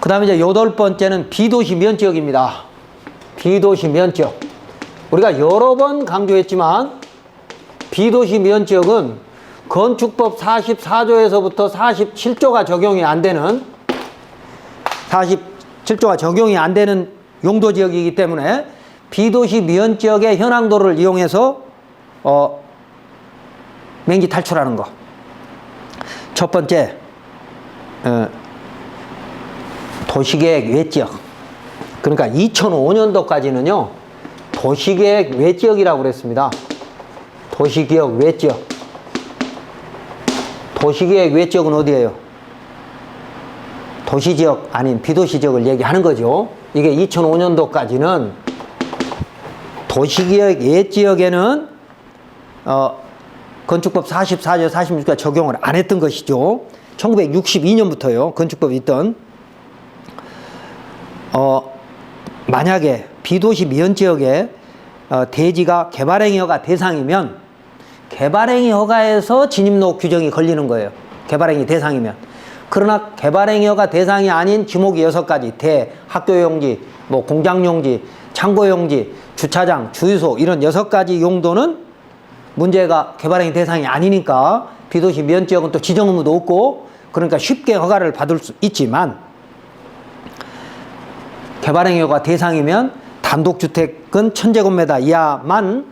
그 다음에 이제 8번째는 비도시 면적입니다. 비도시 면적. 우리가 여러 번 강조했지만 비도시 면적은 건축법 44조에서부터 47조가 적용이 안 되는 47조가 적용이 안 되는 용도지역이기 때문에 비도시 면적의 현황도를 이용해서 맹지 탈출하는 거. 첫 번째, 도시계획 외지역. 그러니까 2005년도까지는요 도시계획 외지역이라고 그랬습니다. 도시계획 외지역. 도시계획 외지역은 어디예요? 도시지역 아닌 비도시지역을 얘기하는 거죠. 이게 2005년도까지는 도시계획 외지역에는 건축법 44조 46조가 적용을 안 했던 것이죠. 1962년부터요 건축법이 있던. 만약에 비도시 면지역에 대지가 개발행위 허가 대상이면 개발행위 허가에서 진입로 규정이 걸리는 거예요. 개발행위 대상이면. 그러나 개발행위 허가 대상이 아닌 지목이 6가지, 학교용지, 뭐 공장용지, 창고용지, 주차장, 주유소 이런 6가지 용도는 문제가 개발행위 대상이 아니니까 비도시 면지역은 또 지정 의무도 없고 그러니까 쉽게 허가를 받을 수 있지만 개발행위 허가 대상이면 단독주택은 1000제곱미터 이하만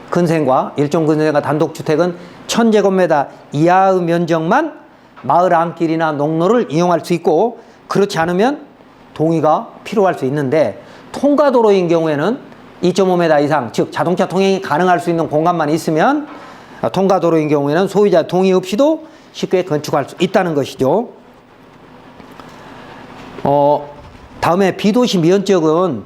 근생과 일종 근생과 단독주택은 1000제곱미터 이하의 면적만 마을 안길이나 농로를 이용할 수 있고 그렇지 않으면 동의가 필요할 수 있는데 통과도로인 경우에는 2.5m 이상 즉 자동차 통행이 가능할 수 있는 공간만 있으면 통과도로인 경우에는 소유자 동의 없이도 쉽게 건축할 수 있다는 것이죠. 다음에 비도시 면적은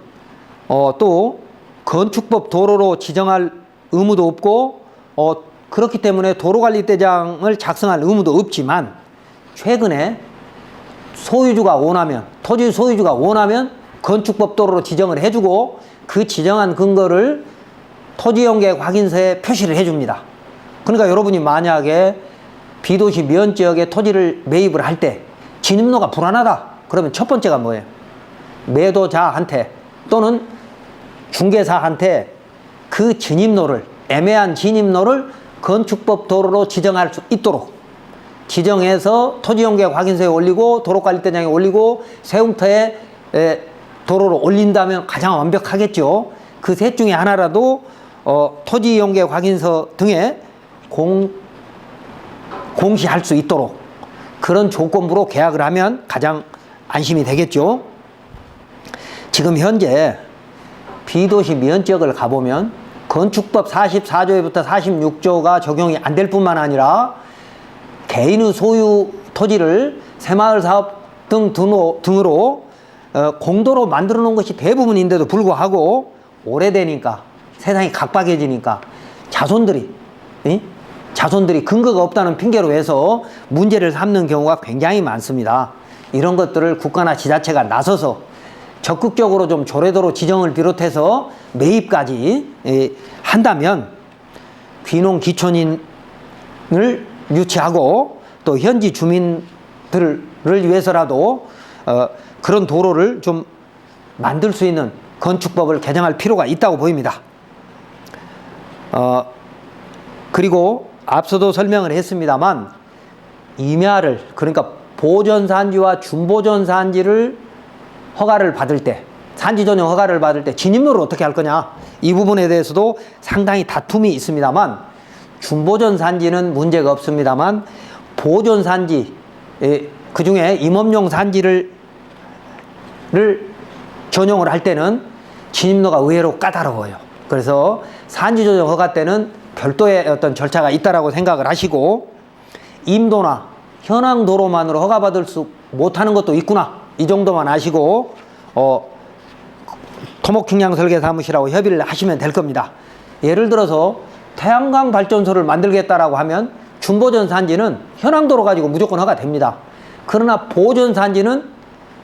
또 건축법 도로로 지정할 의무도 없고 그렇기 때문에 도로관리대장을 작성할 의무도 없지만 최근에 소유주가 원하면 토지 소유주가 원하면 건축법 도로로 지정을 해주고 그 지정한 근거를 토지용계획 확인서에 표시를 해줍니다. 그러니까 여러분이 만약에 비도시 면적에 토지를 매입을 할 때 진입로가 불안하다 그러면 첫 번째가 뭐예요? 매도자한테 또는 중개사한테 그 진입로를 애매한 진입로를 건축법 도로로 지정할 수 있도록 지정해서 토지용계획 확인서에 올리고 도로관리대장에 올리고 세움터에 도로로 올린다면 가장 완벽하겠죠. 그 셋 중에 하나라도 토지용계획 확인서 등에 공시할 수 있도록 그런 조건부로 계약을 하면 가장 안심이 되겠죠. 지금 현재 비도시 면적을 가보면 건축법 44조에부터 46조가 적용이 안 될 뿐만 아니라 개인의 소유 토지를 새마을사업 등으로 공도로 만들어 놓은 것이 대부분인데도 불구하고 오래되니까 세상이 각박해지니까 자손들이 근거가 없다는 핑계로 해서 문제를 삼는 경우가 굉장히 많습니다. 이런 것들을 국가나 지자체가 나서서 적극적으로 좀 조례도로 지정을 비롯해서 매입까지 한다면 귀농 기촌인을 유치하고 또 현지 주민들을 위해서라도 그런 도로를 좀 만들 수 있는 건축법을 개정할 필요가 있다고 보입니다. 그리고 앞서도 설명을 했습니다만 임야를 그러니까 보전산지와 준보전산지를 허가를 받을 때 산지 전용 허가를 받을 때 진입로를 어떻게 할 거냐 이 부분에 대해서도 상당히 다툼이 있습니다만 준보전산지는 문제가 없습니다만 보전산지 그 중에 임업용 산지를 전용을 할 때는 진입로가 의외로 까다로워요. 그래서 산지 전용 허가 때는 별도의 어떤 절차가 있다라고 생각을 하시고 임도나 현황 도로만으로 허가받을 수 못하는 것도 있구나 이 정도만 아시고 토목측량설계사무실하고 협의를 하시면 될 겁니다. 예를 들어서 태양광 발전소를 만들겠다라고 하면 준보전산지는 현황도로 가지고 무조건 허가됩니다. 그러나 보전산지는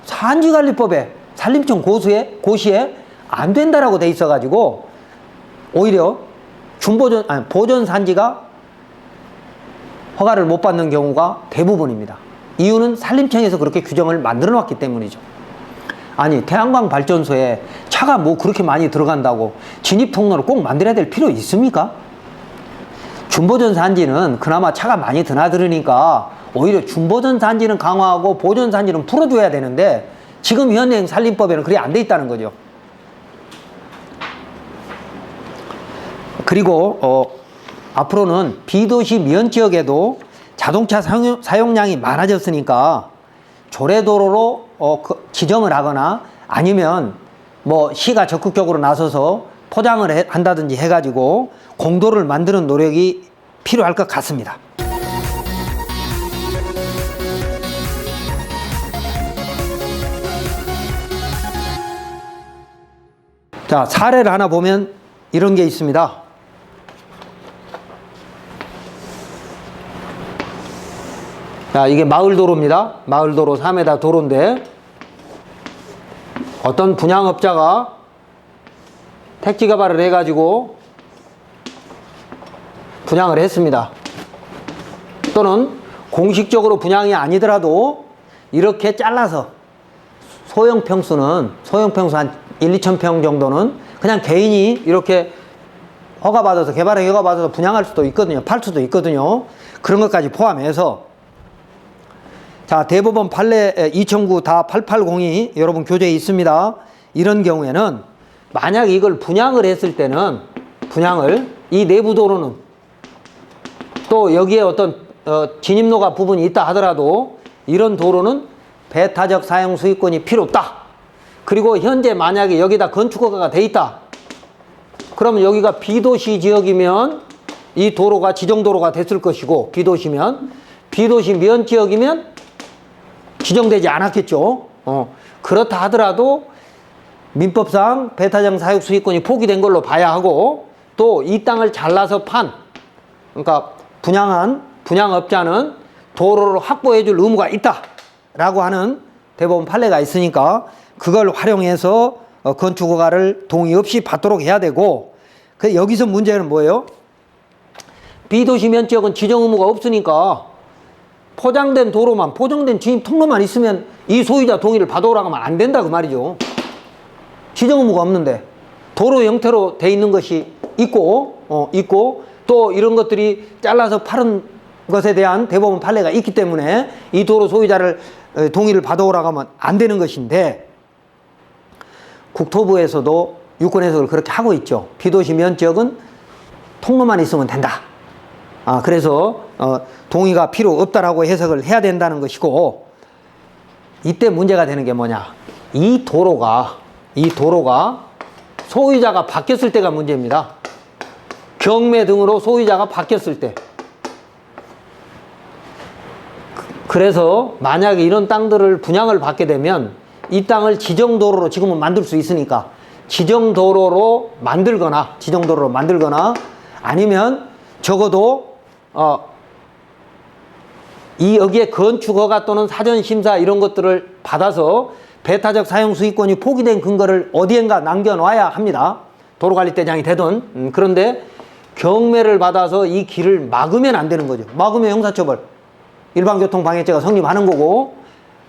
산지관리법에 산림청 고시에 안 된다라고 돼 있어 가지고 오히려 보전산지가 허가를 못 받는 경우가 대부분입니다. 이유는 산림청에서 그렇게 규정을 만들어 놨기 때문이죠. 아니, 태양광 발전소에 차가 뭐 그렇게 많이 들어간다고 진입 통로를 꼭 만들어야 될 필요 있습니까? 준보전 산지는 그나마 차가 많이 드나들으니까 오히려 준보전 산지는 강화하고 보전 산지는 풀어줘야 되는데 지금 현행 산림법에는 그게 안 돼 있다는 거죠. 그리고 앞으로는 비도시 면지역에도 자동차 사용량이 많아졌으니까 조례도로로 지정을 하거나 아니면 뭐 시가 적극적으로 나서서 포장을 한다든지 해가지고 공도를 만드는 노력이 필요할 것 같습니다. 자, 사례를 하나 보면 이런 게 있습니다. 자, 이게 마을도로입니다. 마을도로 3m 도로인데 어떤 분양업자가 택지 개발을 해가지고 분양을 했습니다. 또는 공식적으로 분양이 아니더라도 이렇게 잘라서 소형 평수 한 1, 2천 평 정도는 그냥 개인이 이렇게 허가받아서 개발에 허가받아서 분양할 수도 있거든요. 팔 수도 있거든요. 그런 것까지 포함해서 자, 대법원 판례 2009 다 880이 여러분 교재에 있습니다. 이런 경우에는 만약 이걸 분양을 했을 때는 이 내부 도로는 또 여기에 어떤 진입로가 부분이 있다 하더라도 이런 도로는 배타적 사용 수익권이 필요 없다. 그리고 현재 만약에 여기다 건축허가가 돼 있다. 그러면 여기가 비도시 지역이면 이 도로가 지정도로가 됐을 것이고 비도시면 비도시 면지역이면 지정되지 않았겠죠. 그렇다 하더라도 민법상 배타적 사용 수익권이 포기된 걸로 봐야 하고 또 이 땅을 잘라서 그러니까 분양업자는 도로를 확보해 줄 의무가 있다라고 하는 대법원 판례가 있으니까 그걸 활용해서 건축허가를 동의 없이 받도록 해야 되고 여기서 문제는 뭐예요? 비도시 면지역은 지정 의무가 없으니까 포장된 도로만 포장된 진입 통로만 있으면 이 소유자 동의를 받아오라고 하면 안 된다 그 말이죠. 지정 의무가 없는데 도로 형태로 돼 있는 것이 있고 또 이런 것들이 잘라서 파는 것에 대한 대법원 판례가 있기 때문에 이 도로 소유자를 동의를 받아오라고 하면 안 되는 것인데 국토부에서도 유권 해석을 그렇게 하고 있죠. 비도시 면적은 통로만 있으면 된다. 그래서 동의가 필요 없다라고 해석을 해야 된다는 것이고 이때 문제가 되는 게 뭐냐. 이 도로가 소유자가 바뀌었을 때가 문제입니다. 경매 등으로 소유자가 바뀌었을 때. 그래서 만약에 이런 땅들을 분양을 받게 되면 이 땅을 지정도로로 지금은 만들 수 있으니까 지정도로로 만들거나 아니면 적어도 여기에 건축허가 또는 사전심사 이런 것들을 받아서 배타적 사용수익권이 포기된 근거를 어디엔가 남겨놔야 합니다. 도로관리대장이 되든. 그런데 경매를 받아서 이 길을 막으면 안 되는 거죠. 막으면 형사처벌, 일반교통방해죄가 성립하는 거고,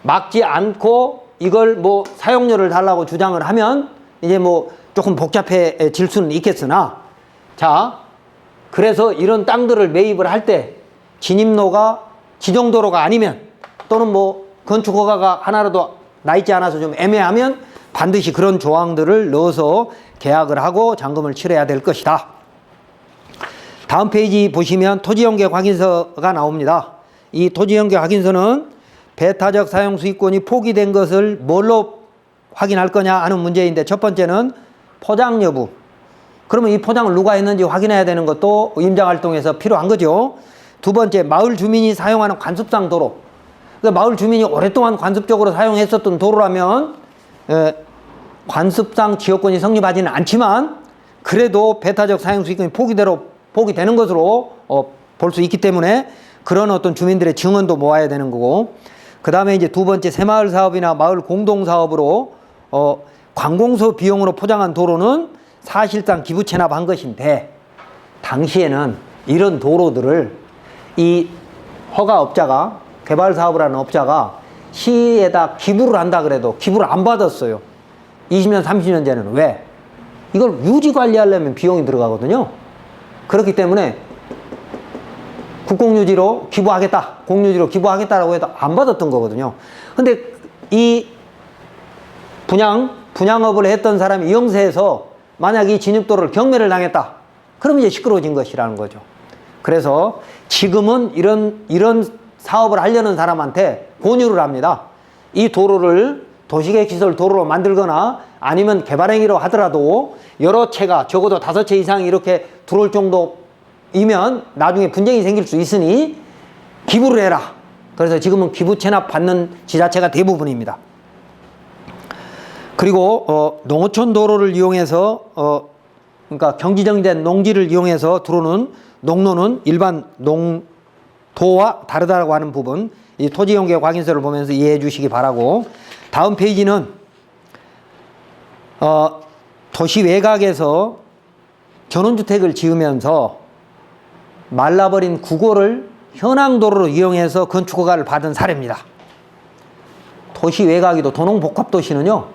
막지 않고 이걸 뭐 사용료를 달라고 주장을 하면 이제 뭐 조금 복잡해질 수는 있겠으나, 자, 그래서 이런 땅들을 매입을 할 때 진입로가 지정도로가 아니면 또는 뭐 건축허가가 하나라도 나 있지 않아서 좀 애매하면 반드시 그런 조항들을 넣어서 계약을 하고 잔금을 치러야 될 것이다. 다음 페이지 보시면 토지연계 확인서가 나옵니다. 이 토지연계 확인서는 배타적 사용수익권이 포기된 것을 뭘로 확인할 거냐 하는 문제인데, 첫 번째는 포장 여부. 그러면 이 포장을 누가 했는지 확인해야 되는 것도 임장활동에서 필요한 거죠. 두 번째, 마을 주민이 사용하는 관습상 도로. 그러니까 마을 주민이 오랫동안 관습적으로 사용했었던 도로라면 관습상 지역권이 성립하지는 않지만 그래도 배타적 사용수익권이 포기되는 것으로 볼 수 있기 때문에 그런 어떤 주민들의 증언도 모아야 되는 거고, 그 다음에 이제 두 번째, 새마을 사업이나 마을 공동사업으로 관공서 비용으로 포장한 도로는 사실상 기부 체납한 것인데, 당시에는 이런 도로들을 이 허가업자가 개발 사업을 하는 업자가 시에다 기부를 한다 그래도 기부를 안 받았어요. 20년, 30년 전에는. 왜? 이걸 유지 관리하려면 비용이 들어가거든요. 그렇기 때문에 국공유지로 기부하겠다, 공유지로 기부하겠다라고 해도 안 받았던 거거든요. 근데 이 분양업을 했던 사람이 이영세에서 만약 이 진입도를 경매를 당했다. 그럼 이제 시끄러워진 것이라는 거죠. 그래서 지금은 이런 사업을 하려는 사람한테 권유를 합니다. 이 도로를 도시계획시설 도로로 만들거나 아니면 개발행위로 하더라도 여러 채가 적어도 5채 이상 이렇게 들어올 정도이면 나중에 분쟁이 생길 수 있으니 기부를 해라. 그래서 지금은 기부 체납 받는 지자체가 대부분입니다. 그리고 농어촌 도로를 이용해서 그러니까 경지정된 농지를 이용해서 들어오는 농로는 일반 농도와 다르다고 하는 부분, 이 토지용계 확인서를 보면서 이해해 주시기 바라고, 다음 페이지는 도시 외곽에서 전원주택을 지으면서 말라버린 국고를 현황도로로 이용해서 건축허가를 받은 사례입니다. 도시 외곽이도 도농복합도시는요,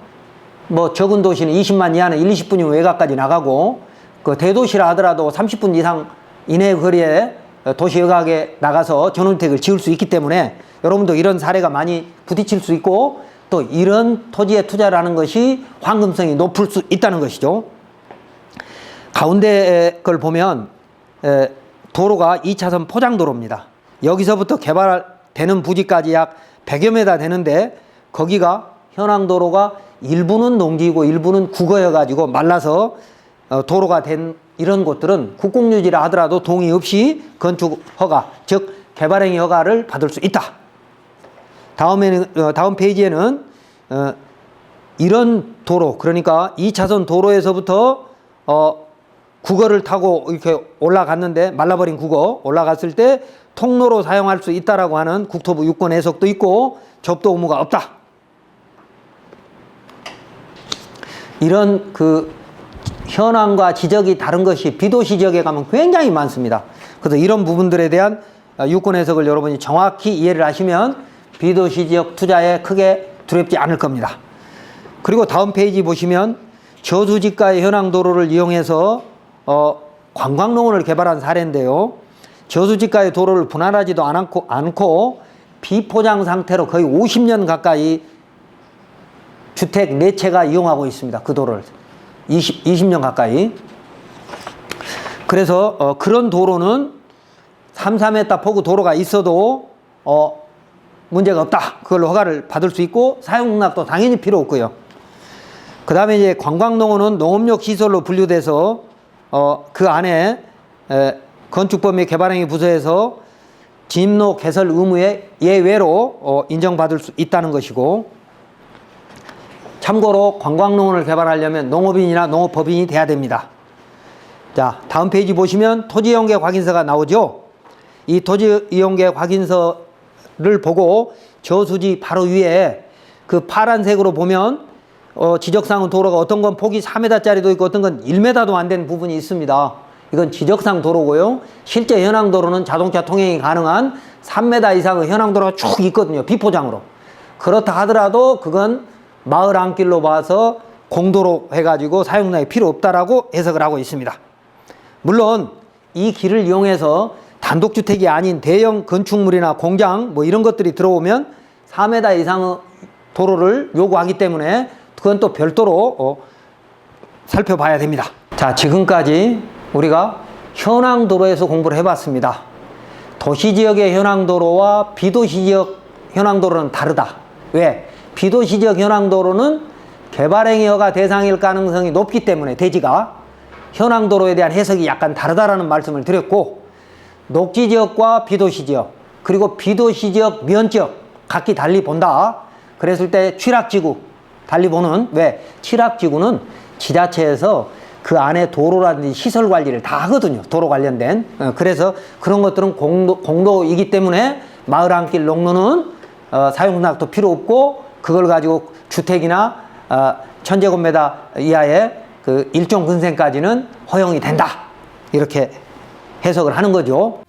뭐 적은 도시는 20만 이하는 1, 20분이면 외곽까지 나가고, 그 대도시라 하더라도 30분 이상 이내 거리에 도시 외곽에 나가서 전원주택을 지을 수 있기 때문에 여러분도 이런 사례가 많이 부딪힐 수 있고, 또 이런 토지에 투자를 하는 것이 황금성이 높을 수 있다는 것이죠. 가운데 걸 보면 도로가 2차선 포장도로입니다. 여기서부터 개발되는 부지까지 약 100여 메다 되는데, 거기가 현황도로가 일부는 농지이고 일부는 국어여가지고 말라서 도로가 된 이런 곳들은 국공유지라 하더라도 동의 없이 건축허가, 즉 개발행위 허가를 받을 수 있다. 다음 페이지에는 이런 도로, 그러니까 2차선 도로에서부터 국어를 타고 이렇게 올라갔는데, 말라버린 국어 올라갔을 때 통로로 사용할 수 있다라고 하는 국토부 유권 해석도 있고 접도 의무가 없다. 이런 그 현황과 지적이 다른 것이 비도시 지역에 가면 굉장히 많습니다. 그래서 이런 부분들에 대한 유권 해석을 여러분이 정확히 이해를 하시면 비도시 지역 투자에 크게 두렵지 않을 겁니다. 그리고 다음 페이지 보시면 저수지가의 현황도로를 이용해서 관광농원을 개발한 사례인데요. 저수지가의 도로를 분할하지도 않고 비포장 상태로 거의 50년 가까이 주택 4채가 이용하고 있습니다. 그 도로를 20년 가까이. 그래서 그런 도로는 3, 4m 폭의 도로가 있어도 문제가 없다. 그걸로 허가를 받을 수 있고 사용능력도 당연히 필요 없고요. 그 다음에 이제 관광농원은 농업용 시설로 분류돼서 그 안에 건축법의 개발행위 부서에서 진입로 개설 의무에 예외로 인정받을 수 있다는 것이고, 참고로 관광농원을 개발하려면 농업인이나 농업법인이 돼야 됩니다. 자, 다음 페이지 보시면 토지이용계획 확인서가 나오죠. 이 토지이용계획 확인서를 보고 저수지 바로 위에 그 파란색으로 보면 지적상 도로가 어떤 건 폭이 4m짜리도 있고 어떤 건 1m도 안 되는 부분이 있습니다. 이건 지적상 도로고요. 실제 현황도로는 자동차 통행이 가능한 3m 이상의 현황도로가 쭉 있거든요. 비포장으로. 그렇다 하더라도 그건 마을 안길로 봐서 공도로 해가지고 사용량이 필요 없다라고 해석을 하고 있습니다. 물론 이 길을 이용해서 단독주택이 아닌 대형 건축물이나 공장 뭐 이런 것들이 들어오면 4m 이상의 도로를 요구하기 때문에 그건 또 별도로 살펴봐야 됩니다. 자, 지금까지 우리가 현황도로에서 공부를 해봤습니다. 도시지역의 현황도로와 비도시지역 현황도로는 다르다. 왜? 비도시지역 현황도로는 개발행위 허가 대상일 가능성이 높기 때문에 대지가 현황도로에 대한 해석이 약간 다르다라는 말씀을 드렸고, 녹지지역과 비도시지역 그리고 비도시지역 면적 각기 달리 본다. 그랬을 때 취락지구 달리 보는, 왜? 취락지구는 지자체에서 그 안에 도로라든지 시설 관리를 다 하거든요. 도로 관련된. 그래서 그런 것들은 공도이기 때문에 마을 안길 농로는 사용락도 필요 없고 그걸 가지고 주택이나 1000제곱미터 이하의 그 일종 근생까지는 허용이 된다. 이렇게 해석을 하는 거죠.